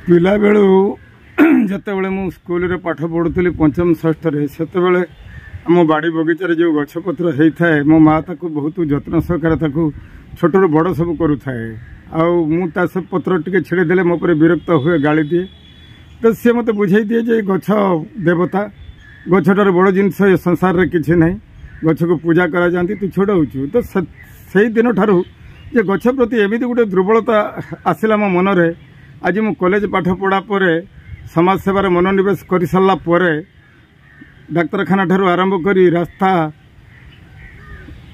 पिला बेलू जितेबाला मु स्कूल रे पाठ पढ़ुली पंचम षष्ठ से आम बाड़ी बगीचार जो गछपत्र होता है मो माँ ताक बहुत जत्न सहकार छोट रू बड़ सब करुए आ सब पत्र टे छेड़देले मो पर विरक्त हुए गाड़ी दिए तो सी मत बुझे दिए जे गछ देवता गछटार बड़ जिनस संसार रे किसी ना गछ को पूजा करा जाती तू छोड़ाऊँ तो से दिन ठारू जे गछ प्रति एमती गोटे दुर्बलता आसला मो मन रे आज मु कॉलेज पाठ पढ़ा पर समाज सेवार मनोनिवेश कर सारा पर डाक्तरखाना ठारू आरंभ करी रास्ता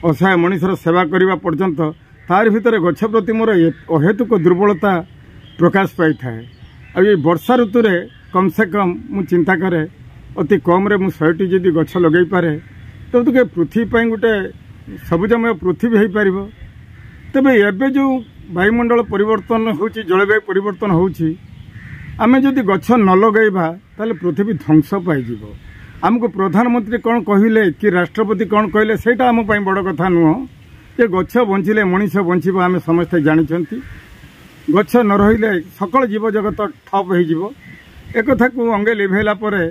असहाय मनीषर सेवा करने पर्यंत तार भितर गछ प्रति मोर अहेतुक दुर्बलता प्रकाश पाई थाए। आ ये वर्षा ऋतु रे कम से कम मु चिंता करे अति कम रे मु 100टी जदि गछ लगे पारे तो पृथ्वी गोटे सबुजमय पृथ्वी हो पार। तेबे एबे जो वायुमंडल परिवर्तन होची जलवायु परिवर्तन होची आमे जदि गछ न लगेबा ताले पृथ्वी ध्वंस पाई जीवो। आमको प्रधानमंत्री कौन कहले कि राष्ट्रपति कौन कहले सेटा आम पई बड़ कथा नुह जे गछ बंचिले मनीष बंचिबा आमे समस्ते जानिछंती। गछ न रहिले सकल जीव जगत ठप हो जीवो। एक कथा को अंगे लिभेला परे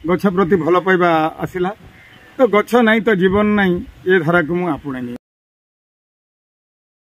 गछ प्रति भल पाइबा आसिला तो गछ नहीं तो जीवन नहीं ये धारा को मु आपणे।